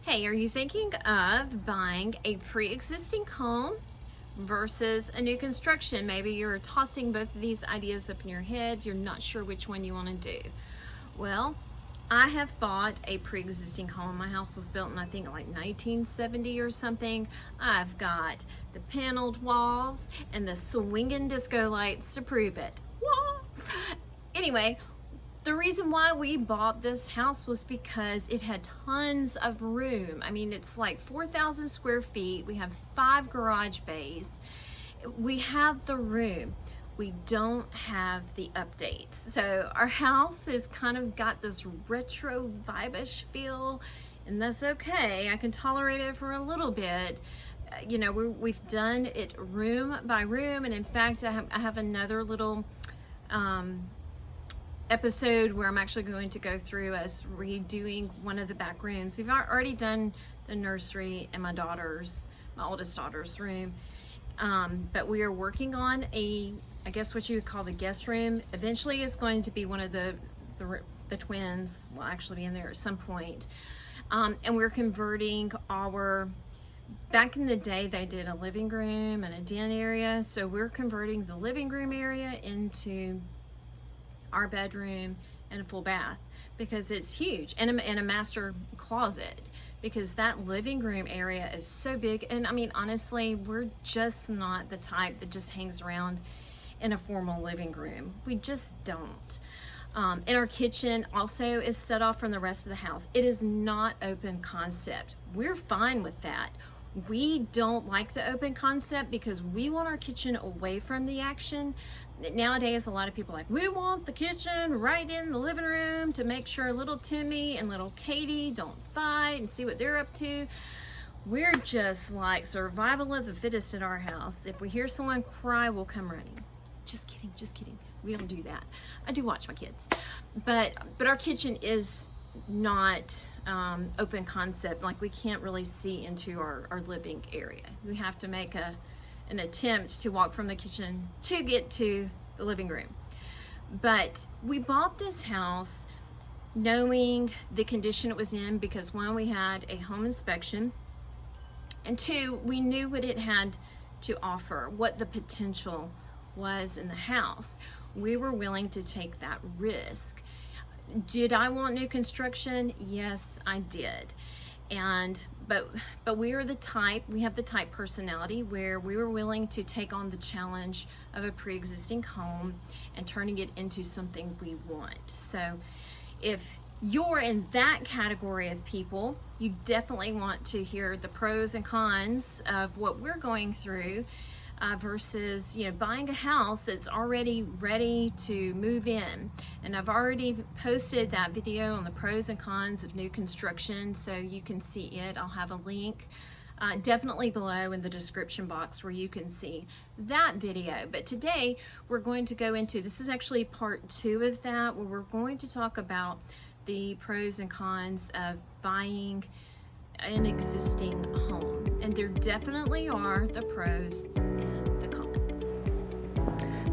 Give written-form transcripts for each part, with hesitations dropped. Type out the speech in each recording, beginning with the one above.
Hey, are you thinking of buying a pre-existing home versus a new construction? Maybe you're tossing both of these ideas up in your head. You're not sure which one you want to do. Well, I have bought a pre-existing home. My house was built in, I think, like 1970 or something. I've got the paneled walls and the swinging disco lights to prove it. Anyway, the reason why we bought this house was because it had tons of room. I mean, it's like 4,000 square feet. We have 5 garage bays. We have the room. We don't have the updates. So our house has kind of got this retro vibe-ish feel, and that's okay. I can tolerate it for a little bit. You know, we've done it room by room, and in fact, I have another little episode where I'm actually going to go through us redoing one of the back rooms. We've already done the nursery and my oldest daughter's room, but we are working on I guess what you would call the guest room. Eventually it's going to be one of the twins will actually be in there at some point, and we're converting back in the day they did a living room and a den area, so we're converting the living room area into our bedroom and a full bath because it's huge, and a master closet, because that living room area is so big. And I mean, honestly, we're just not the type that just hangs around in a formal living room. We just don't. And our kitchen also is set off from the rest of the house. It is not open concept. We're fine with that. We don't like the open concept because we want our kitchen away from the action. Nowadays, a lot of people are like, we want the kitchen right in the living room to make sure little Timmy and little Katie don't fight and see what they're up to. We're just like survival of the fittest at our house. If we hear someone cry, we'll come running. Just kidding, just kidding. We don't do that. I do watch my kids. But our kitchen is not open concept. Like, we can't really see into our living area. We have to make an attempt to walk from the kitchen to get to the living room. But we bought this house knowing the condition it was in because, one, we had a home inspection, and two, we knew what it had to offer, what the potential was in the house. We were willing to take that risk. Did I want new construction? Yes, I did. But we have the type personality where we were willing to take on the challenge of a pre-existing home and turning it into something we want. So if you're in that category of people, you definitely want to hear the pros and cons of what we're going through versus, you know, buying a house that's already ready to move in. And I've already posted that video on the pros and cons of new construction, so you can see it. I'll have a link definitely below in the description box where you can see that video. But today we're going to go into, this is actually part 2 of that, where we're going to talk about the pros and cons of buying an existing home. And there definitely are the pros and the cons.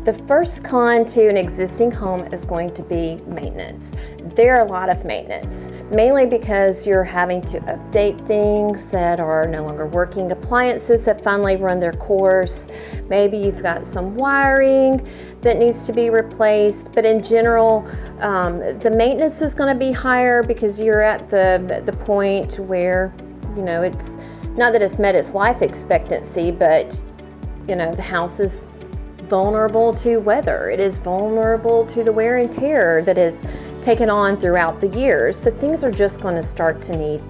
The first con to an existing home is going to be maintenance. There are a lot of maintenance, mainly because you're having to update things that are no longer working, appliances that finally run their course. Maybe you've got some wiring that needs to be replaced, but in general, the maintenance is going to be higher because you're at the point where, you know, it's not that it's met its life expectancy, but, you know, the house is vulnerable to weather. It is vulnerable to the wear and tear that is taken on throughout the years. So things are just going to start to need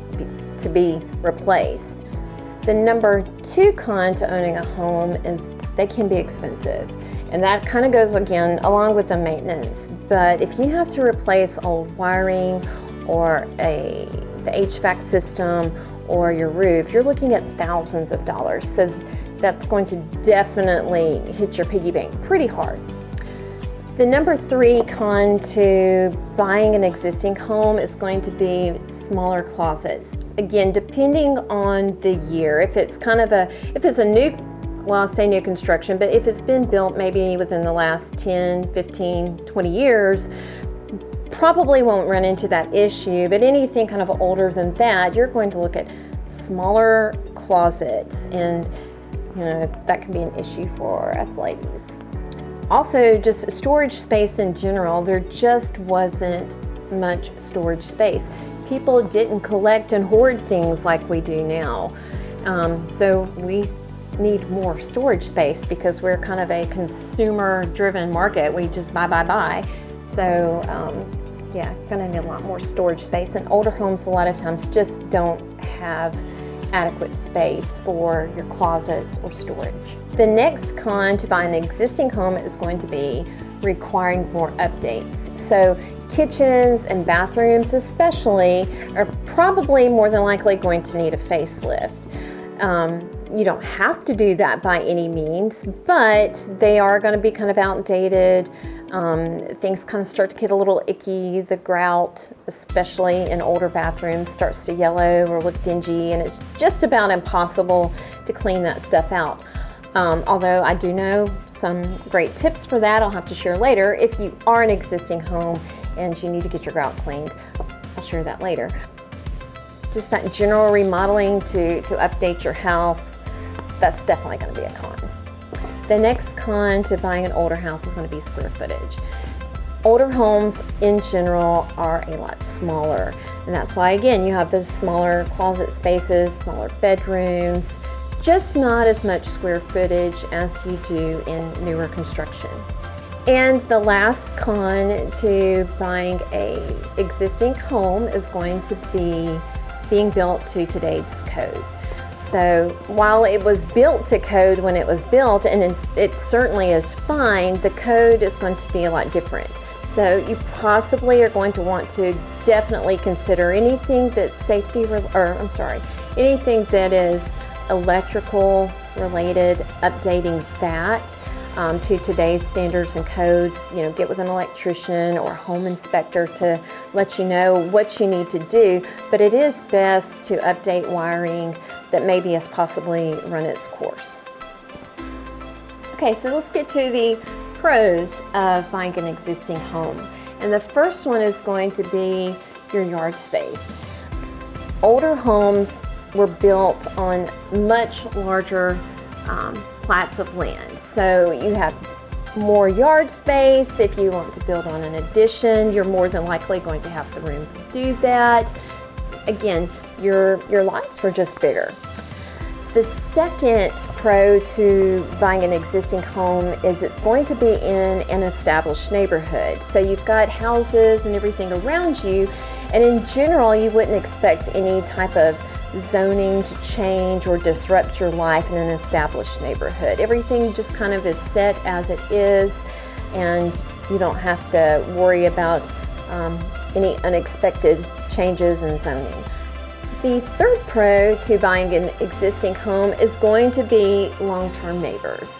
to be replaced. The number 2 con to owning a home is they can be expensive. And that kind of goes again along with the maintenance. But if you have to replace old wiring or the HVAC system or your roof, you're looking at thousands of dollars. So that's going to definitely hit your piggy bank pretty hard. The number 3 con to buying an existing home is going to be smaller closets. Again, depending on the year, if it's a new, well, I'll say new construction, but if it's been built maybe within the last 10, 15, 20 years, probably won't run into that issue, but anything kind of older than that, you're going to look at smaller closets, and that can be an issue for us ladies. Also, just storage space in general, there just wasn't much storage space. People didn't collect and hoard things like we do now. So we need more storage space because we're kind of a consumer-driven market. We just buy. So yeah, gonna need a lot more storage space. And older homes a lot of times just don't have adequate space for your closets or storage. The next con to buy an existing home is going to be requiring more updates. So kitchens and bathrooms especially are probably more than likely going to need a facelift. You don't have to do that by any means, but they are going to be kind of outdated. Things kind of start to get a little icky. The grout, especially in older bathrooms, starts to yellow or look dingy, and it's just about impossible to clean that stuff out. Although I do know some great tips for that I'll have to share later if you are an existing home and you need to get your grout cleaned. I'll share that later. Just that general remodeling to update your house, that's definitely going to be a con. The next con to buying an older house is going to be square footage. Older homes in general are a lot smaller, and that's why again you have those smaller closet spaces, smaller bedrooms, just not as much square footage as you do in newer construction. And the last con to buying a existing home is going to be being built to today's code. So while it was built to code when it was built, and it certainly is fine, the code is going to be a lot different. So you possibly are going to want to definitely consider anything that's anything that is electrical related, updating that to today's standards and codes. Get with an electrician or home inspector to let you know what you need to do, but it is best to update wiring that maybe has possibly run its course. Okay, so let's get to the pros of buying an existing home. And the first one is going to be your yard space. Older homes were built on much larger plats of land. So you have more yard space. If you want to build on an addition, you're more than likely going to have the room to do that. Again, your lots were just bigger. The second pro to buying an existing home is it's going to be in an established neighborhood. So you've got houses and everything around you, and in general, you wouldn't expect any type of zoning to change or disrupt your life in an established neighborhood. Everything just kind of is set as it is, and you don't have to worry about any unexpected changes in zoning. The third pro to buying an existing home is going to be long-term neighbors.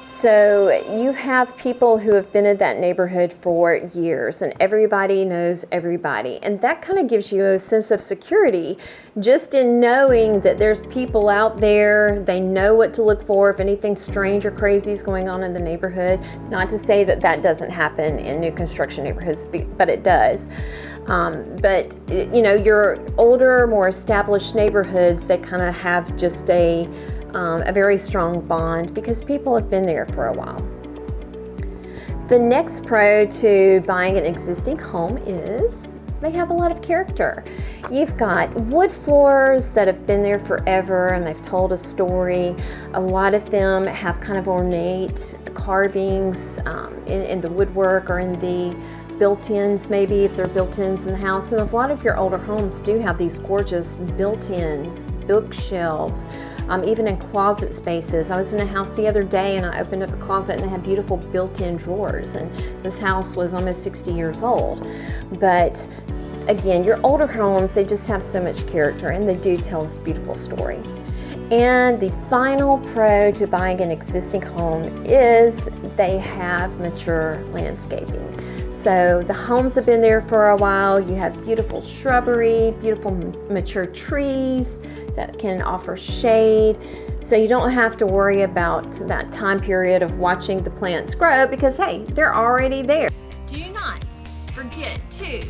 So you have people who have been in that neighborhood for years, and everybody knows everybody. And that kind of gives you a sense of security just in knowing that there's people out there. They know what to look for if anything strange or crazy is going on in the neighborhood. Not to say that that doesn't happen in new construction neighborhoods, but it does. But your older, more established neighborhoods, they kind of have just a very strong bond because people have been there for a while. The next pro to buying an existing home is they have a lot of character. You've got wood floors that have been there forever and they've told a story. A lot of them have kind of ornate carvings in the woodwork or in the built-ins, maybe if they're built-ins in the house. And a lot of your older homes do have these gorgeous built-ins, bookshelves, even in closet spaces. I was in a house the other day and I opened up a closet and they had beautiful built-in drawers, and this house was almost 60 years old. But again, your older homes, they just have so much character and they do tell this beautiful story. And the final pro to buying an existing home is they have mature landscaping. So the homes have been there for a while. You have beautiful shrubbery, beautiful mature trees that can offer shade. So you don't have to worry about that time period of watching the plants grow because, hey, they're already there. Do not forget to 2,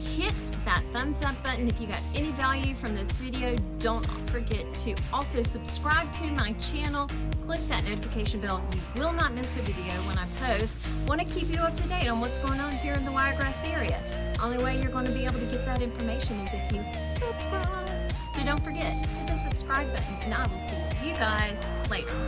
hit that thumbs up button if you got any value from this video. Don't forget to also subscribe to my channel. Click that notification bell. You will not miss a video when I post. Want to keep you up to date on what's going on here in the Wiregrass area. Only way you're going to be able to get that information is if you subscribe. So don't forget, hit the subscribe button, and I will see you guys later.